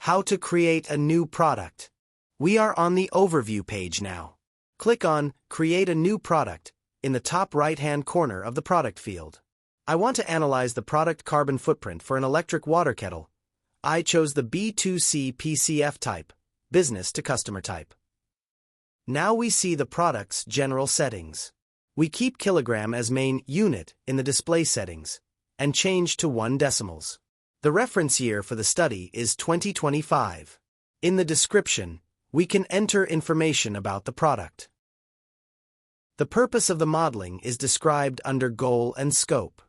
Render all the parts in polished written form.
How to create a new product. We are on the overview page now. Click on Create a new product in the top right-hand corner of the product field. I want to analyze the product carbon footprint for an electric water kettle. I chose the B2C PCF type, business to customer type. Now we see the product's general settings. We keep kilogram as main unit in the display settings and change to 1 decimals. The reference year for the study is 2025. In the description, we can enter information about the product. The purpose of the modeling is described under Goal and Scope.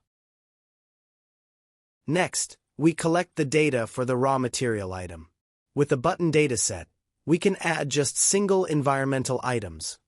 Next, we collect the data for the raw material item. With the button dataset, we can add just single environmental items.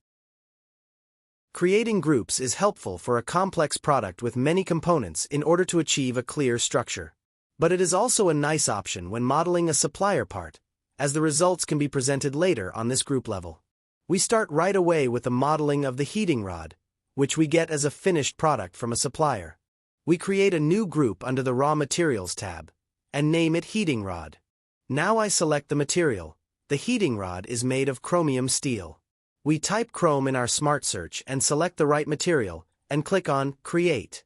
Creating groups is helpful for a complex product with many components in order to achieve a clear structure. But it is also a nice option when modeling a supplier part, as the results can be presented later on this group level. We start right away with the modeling of the heating rod, which we get as a finished product from a supplier. We create a new group under the Raw Materials tab, and name it Heating Rod. Now I select the material. The heating rod is made of chromium steel. We type chrome in our Smart Search and select the right material, and click on Create.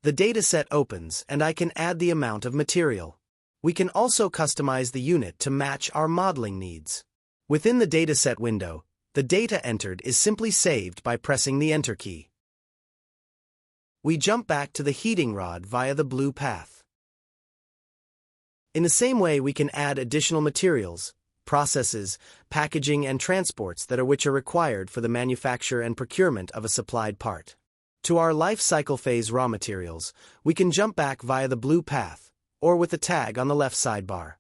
The dataset opens and I can add the amount of material. We can also customize the unit to match our modeling needs. Within the dataset window, the data entered is simply saved by pressing the Enter key. We jump back to the heating rod via the blue path. In the same way, we can add additional materials, processes, packaging and transports that are required for the manufacture and procurement of a supplied part. To our life cycle phase raw materials, we can jump back via the blue path, or with the tag on the left sidebar.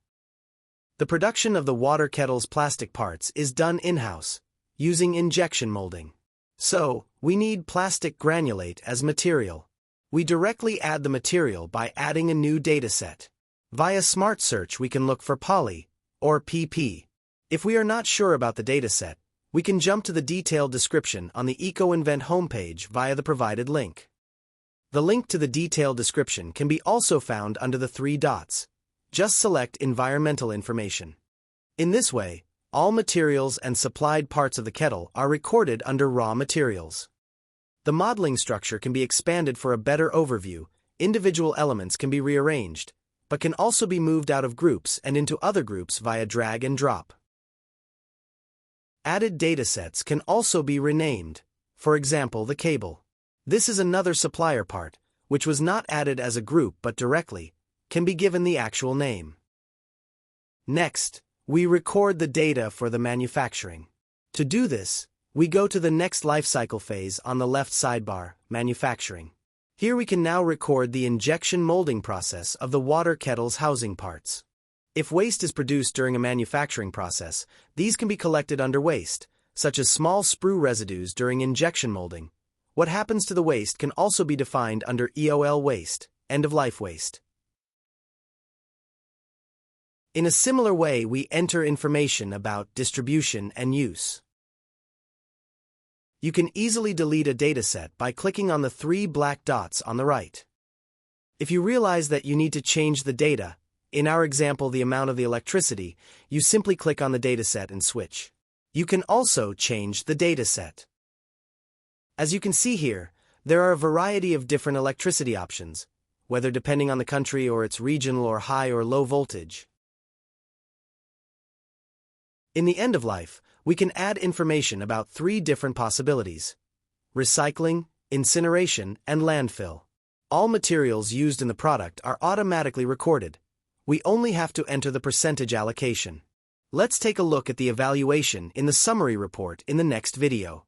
The production of the water kettle's plastic parts is done in-house, using injection molding. So, we need plastic granulate as material. We directly add the material by adding a new dataset. Via Smart Search we can look for poly, or PP. If we are not sure about the dataset, we can jump to the detailed description on the ECOInvent homepage via the provided link. The link to the detailed description can be also found under the 3 dots. Just select Environmental Information. In this way, all materials and supplied parts of the kettle are recorded under Raw Materials. The modeling structure can be expanded for a better overview. Individual elements can be rearranged, but can also be moved out of groups and into other groups via drag and drop. Added datasets can also be renamed, for example the cable. This is another supplier part, which was not added as a group but directly, can be given the actual name. Next, we record the data for the manufacturing. To do this, we go to the next lifecycle phase on the left sidebar, Manufacturing. Here we can now record the injection molding process of the water kettle's housing parts. If waste is produced during a manufacturing process, these can be collected under waste, such as small sprue residues during injection molding. What happens to the waste can also be defined under EOL waste, end-of-life waste. In a similar way, we enter information about distribution and use. You can easily delete a dataset by clicking on the 3 black dots on the right. If you realize that you need to change the data, in our example the amount of the electricity, you simply click on the dataset and switch. You can also change the dataset. As you can see here, there are a variety of different electricity options, whether depending on the country or its regional or high or low voltage. In the end of life, we can add information about 3 different possibilities: recycling, incineration, and landfill. All materials used in the product are automatically recorded. We only have to enter the percentage allocation. Let's take a look at the evaluation in the summary report in the next video.